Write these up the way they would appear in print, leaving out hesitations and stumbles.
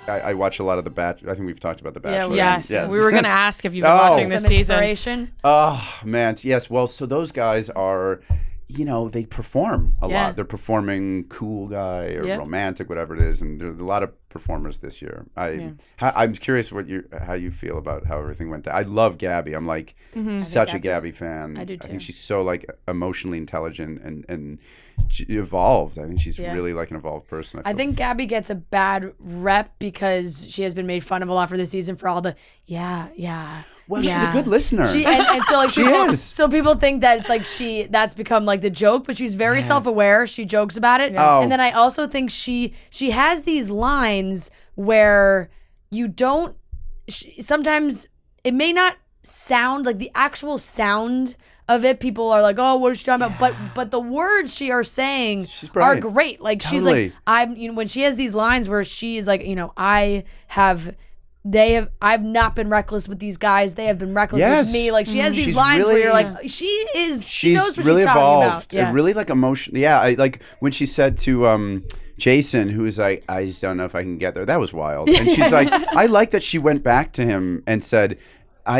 I watch a lot of The Bachelor. I think we've talked about The Bachelor. Yes. We were going to ask if you've been watching this Some season. inspiration. Oh, man. Yes. Well, so those guys are, they perform a lot. They're performing cool guy or romantic, whatever it is. And there's a lot of performers this year. I'm curious how you feel about how everything went down. I love Gabby. I'm like such a Gabby fan. I do too. I think she's so like emotionally intelligent and evolved. I think she's really like an evolved person. I think Gabby gets a bad rep because she has been made fun of a lot for this season for all the Well, she's a good listener. And so like she people, is. So people think that it's like that's become like the joke, but she's very self-aware. She jokes about it. Oh. And then I also think she has these lines where you don't sometimes it may not sound like the actual sound of it. People are like, "Oh, what is she talking about?" But the words she are saying are great. Like she's like, when she has these lines where she's like, I've not been reckless with these guys. They have been reckless with me. Like she has these She's lines where really- you're like, she knows what really she's talking evolved. about. Yeah. Really like emotion. Yeah, like when she said to Jason, who was like, I just don't know if I can get there. That was wild. And she's like, I like that she went back to him and said,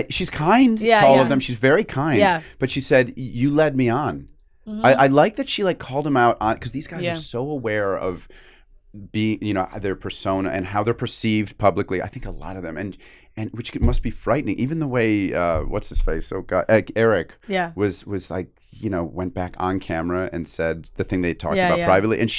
she's kind to all of them. She's very kind. Yeah. But she said, you led me on. I like that she like called him out on, because these guys are so aware of their persona and how they're perceived publicly. I think a lot of them, and which must be frightening. Even the way what's his face? Oh God, Eric. Was like went back on camera and said the thing they talked about privately, and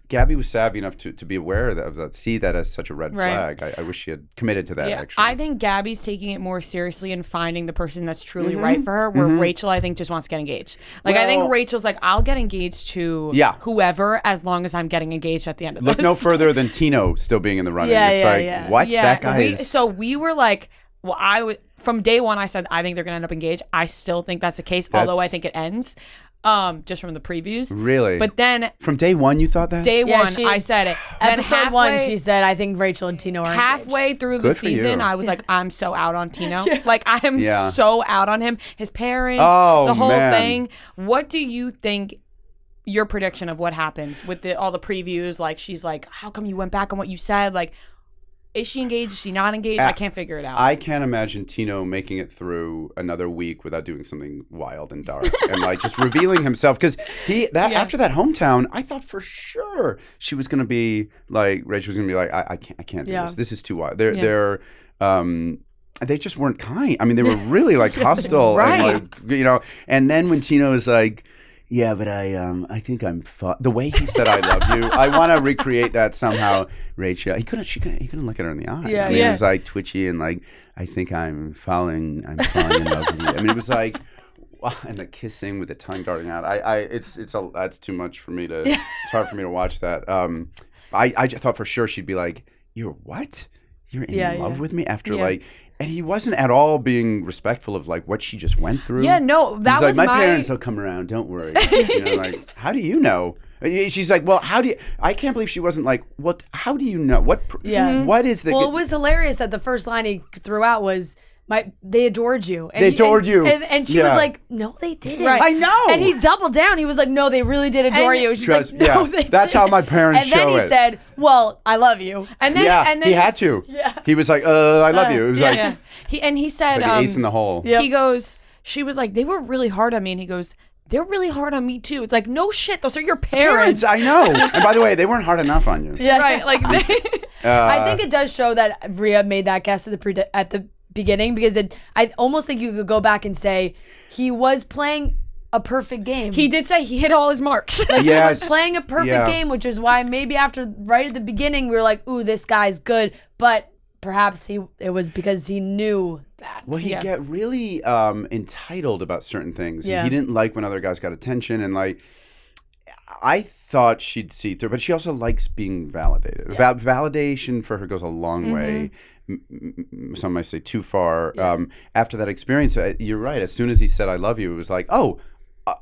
Gabby was savvy enough to be aware of that, see that as such a red flag. I wish she had committed to that. Actually, I think Gabby's taking it more seriously and finding the person that's truly right for her. Where Rachel, I think, just wants to get engaged. Like I think Rachel's like, I'll get engaged to whoever as long as I'm getting engaged at the end of this. Look no further than Tino still being in the running. What? That guy is... So we were like, well, from day one, I said, I think they're going to end up engaged. I still think that's the case, although I think it ends. Just from the previews. Really? But then... From day one, you thought that? Day one, I said it. Episode 1, she said, I think Rachel and Tino are halfway engaged. through the season, I was like, I'm so out on Tino. Yeah. Like, I am so out on him. His parents, the whole thing. What do you think... Your prediction of what happens with all the previews? Like, she's like, how come you went back on what you said? Like, is she engaged? Is she not engaged? I can't figure it out. I can't imagine Tino making it through another week without doing something wild and dark and like just revealing himself. Because after that hometown, I thought for sure she was going to be like, Rachel was going to be like, I can't do this. This is too wild. They just weren't kind. I mean, they were really like hostile. Right. And, like, and then when Tino was like, yeah, but I think I'm the way he said I love you. I want to recreate that somehow. Rachel, he couldn't look at her in the eye. Yeah, He was like twitchy and like, I think I'm falling in love with you. I mean, it was like, and the kissing with the tongue darting out. That's too much for me to. It's hard for me to watch that. I just thought for sure she'd be like, you're what? You're in love with me after like. And he wasn't at all being respectful of like what she just went through. Yeah, no, that was like, my parents will come around. Don't worry. Like, how do you know? She's like, well, how do you? I can't believe she wasn't like, what? How do you know? What? What is the? Well, it was hilarious that the first line he threw out was, they adored you. And they adored you. And she was like, no, they didn't. Right. I know. And he doubled down. He was like, no, they really did adore you. She's like, no, they That's didn't. how my parents and then show he it. said, well, I love you. And then, yeah, and then he had to. Yeah. He was like, I love you. It was like, he said, it's like an ace in the hole. He goes, she was like, they were really hard on me. And he goes, they're really hard on me too. It's like, no shit, those are your parents. I know. And by the way, they weren't hard enough on you. Yeah. Right. Like, I think it does show that Rhea made that guess at the beginning, because I almost think you could go back and say he was playing a perfect game. He did say he hit all his marks. Like he was playing a perfect game, which is why maybe right at the beginning we were like, ooh, this guy's good. But perhaps it was because he knew that. Well, he'd get really entitled about certain things. Yeah. He didn't like when other guys got attention, and like, I thought she'd see through, but she also likes being validated. Yeah. Validation for her goes a long way. Some might say too far. Yeah. After that experience, you're right. As soon as he said, I love you, it was like, oh,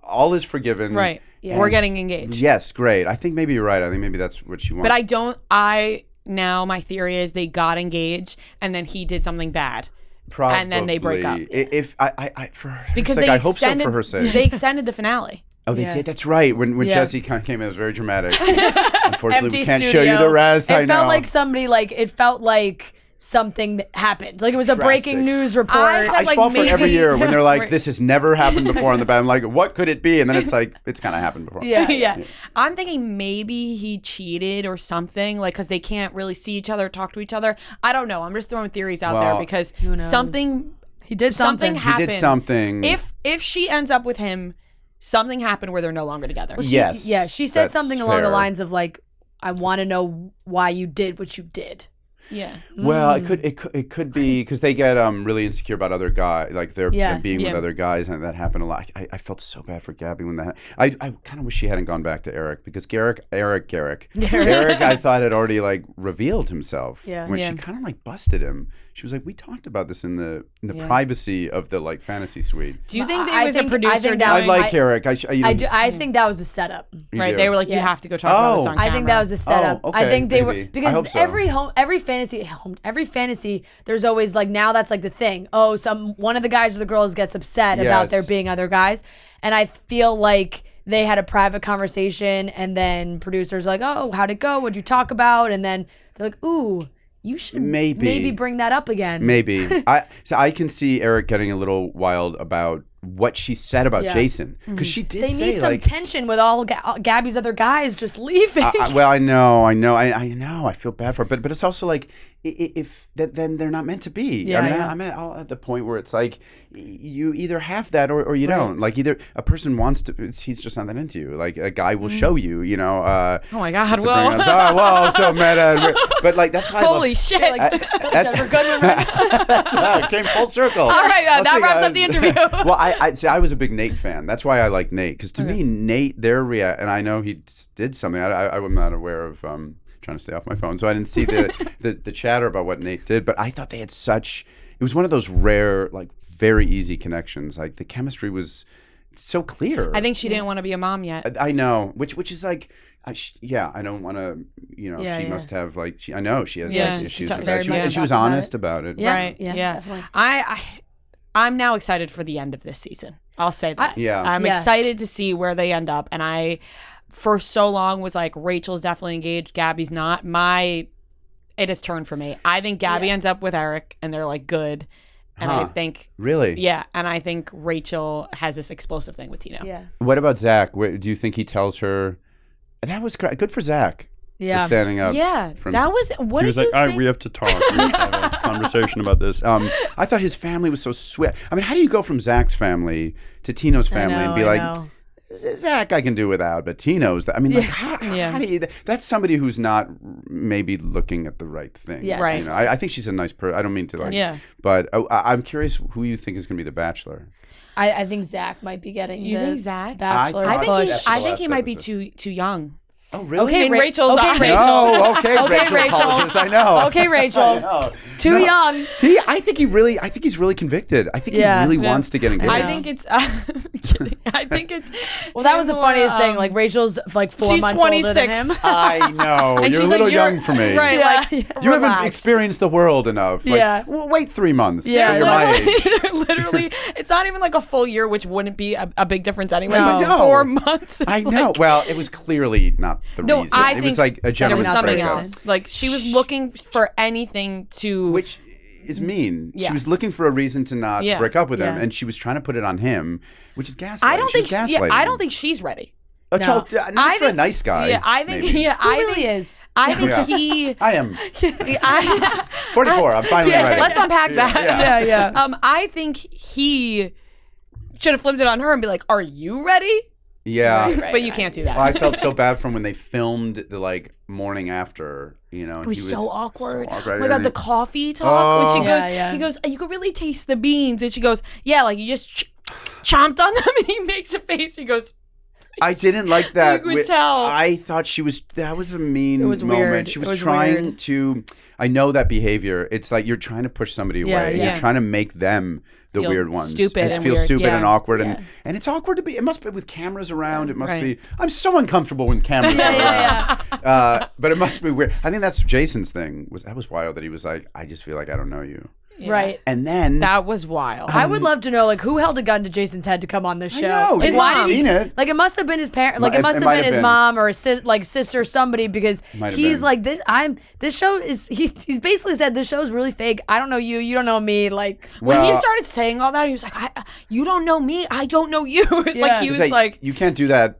all is forgiven. Right. Yeah. We're getting engaged. Yes, great. I think maybe you're right. I think maybe that's what she wants. But now my theory is they got engaged and then he did something bad. Probably. And then they break up. If I for her because sake, I hope so for her sake. They extended the finale. Oh, they did. That's right. When Jesse kind of came in, it was very dramatic. Unfortunately, Empty we can't studio. show you the rest. It felt like somebody it felt like something happened. Like it was a breaking news report. I fall for it every year when they're like, this has never happened before on the bed. I'm like, what could it be? And then it's like, it's kind of happened before. Yeah. I'm thinking maybe he cheated or something, like, because they can't really see each other, talk to each other. I don't know. I'm just throwing theories out there because something he did something happened. He did something. If she ends up with him, something happened where they're no longer together. Yes. Yeah, she said something along the lines of like, I want to know why you did what you did. Yeah. Well, it could be because they get really insecure about other guys, like they're being with other guys, and that happened a lot. I felt so bad for Gabby when that. I kind of wish she hadn't gone back to Eric because Eric, I thought had already like revealed himself. Yeah. When she kind of like busted him. She was like, "We talked about this in the privacy of the like fantasy suite." Do you think there was a producer? I like Eric. I think that was a setup. Right? They were like, "You have to go talk about this on camera." I think that was a setup. Okay, I think they maybe. were because every fantasy, there's always like now that's like the thing. Oh, one of the guys or the girls gets upset about there being other guys, and I feel like they had a private conversation, and then producers are like, "Oh, how'd it go? What'd you talk about?" And then they're like, "Ooh, you should maybe bring that up again." Maybe. I can see Eric getting a little wild about what she said about Jason because she did they say need some tension with all Gabby's other guys just leaving. Well, I know. I feel bad for her, but it's also like if then they're not meant to be. Yeah, I'm at the point where it's like you either have that or you don't. Like either a person wants to, he's just not that into you. Like a guy will show you. You know. Oh my God! Whoa, so meta. But like that's why. Holy shit! Jennifer Goodman. That's right. It came full circle. All right, that wraps up the interview. Well, I was a big Nate fan. That's why I like Nate because to me Nate and I know he did something. I was not aware of. Trying to stay off my phone, so I didn't see the chatter about what Nate did. But I thought they had it was one of those rare, like very easy connections. Like the chemistry was so clear. I think she didn't want to be a mom yet. I know, which is like, I don't want to. She must have like I know she has issues with that. And she was honest about it. Yeah, right. Yeah, definitely. I'm now excited for the end of this season. I'll say that. I'm excited to see where they end up, and I. For so long was like Rachel's definitely engaged, Gabby's not. It has turned for me. I think Gabby ends up with Eric and they're like good. And I think really? Yeah. And I think Rachel has this explosive thing with Tino. Yeah. What about Zach? Do you think he tells her that was great? Good for Zach. For standing up. Yeah. That was what he was like, all right, we have to talk. We have to have a conversation about this. I thought his family was so sweet. I mean, how do you go from Zach's family to Tino's family and be like Zach I can do without, but Tino's how do you, that's somebody who's not maybe looking at the right thing. Yes. Right. I think she's a nice person. I don't mean to but I'm curious who you think is going to be the Bachelor. I think Zach might be getting You think Zach? Bachelor. I think he might be too young. Oh, really? Okay, Rachel's okay, Rachel. No, okay, Rachel. I know. Okay, Rachel. Too young. I think he's really convicted. I think he really wants to get engaged. I think it's I think it's well, that was the funniest thing. Like Rachel's like 4 months 26. older than him. I know. And you're she's a little like, young for me. Right, you haven't experienced the world enough. Like, well, wait 3 months. Yeah, you're my age. Literally, it's not even like a full year, which wouldn't be a big difference anyway. No. But 4 months. I know. Well, it was clearly not the reason. It was like a there was gentleman's something breakup. else. Like she was looking for anything to, which is mean. Yes. She was looking for a reason to not break up with him, and she was trying to put it on him, which is gaslighting. I don't think she's ready. Not for a nice guy. Yeah, I think. maybe. Yeah, I think is. I think he. I am. 44. I'm finally ready. Let's unpack that. Yeah. I think he should have flipped it on her and be like, "Are you ready?" Yeah, right, but you can't do that. Well, I felt so bad from when they filmed the like morning after. You know, it was so awkward. So awkward. Oh my God, the coffee talk. When she goes, he goes, "You can really taste the beans," and she goes, "Yeah, like you just chomped on them," and he makes a face. He goes. I didn't like that. You could tell. I thought that was a mean moment. Weird. She was trying to, I know that behavior. It's like you're trying to push somebody away. Yeah. You're trying to make them the feel weird ones. Stupid and feel weird. stupid and awkward. Yeah. And it's awkward to be, it must be with cameras around. It must be, I'm so uncomfortable when cameras are around. But it must be weird. I think that's Jason's thing. That was wild that he was like, I just feel like I don't know you. Right. And then that was wild. I would love to know, like, who held a gun to Jason's head to come on this show. I know, His why mom. seen it. Like, it must have been his parent. Like, it must have been his mom or his sister, somebody, because he's like, this show is. He's basically said this show is really fake. I don't know you. You don't know me. Like, when he started saying all that, he was like, "You don't know me. I don't know you." It's like he was like, "You can't do that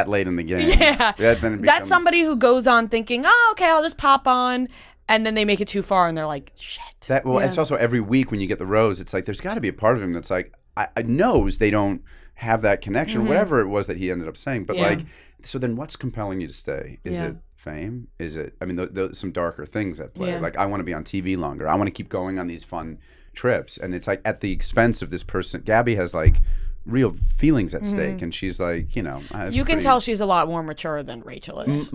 late in the game." Yeah, that's somebody who goes on thinking, "Oh, okay, I'll just pop on." And then they make it too far, and they're like, "Shit." It's also every week when you get the rose, it's like there's got to be a part of him that's like, I knows they don't have that connection, whatever it was that he ended up saying. But like, so then what's compelling you to stay? Is it fame? Is it? I mean, some darker things at play. Like, I want to be on TV longer. I want to keep going on these fun trips, and it's like at the expense of this person. Gabby has like real feelings at stake, and she's like, you can tell she's a lot more mature than Rachel is.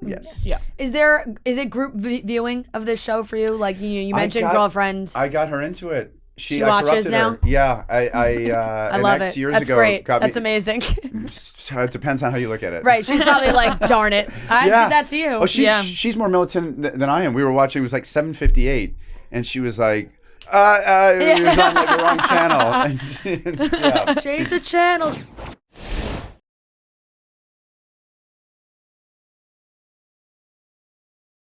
Yes. Yeah. Is it group viewing of this show for you? Like you mentioned, girlfriend. I got her into it. She watches now. Her. Yeah, I love it. Years That's ago, great. That's amazing. It depends on how you look at it. Right. She's probably like, darn it, I did that to you. Oh, she's more militant than I am. We were watching. It was like 7:58, and she was like, it was on like the wrong channel. Change the channel.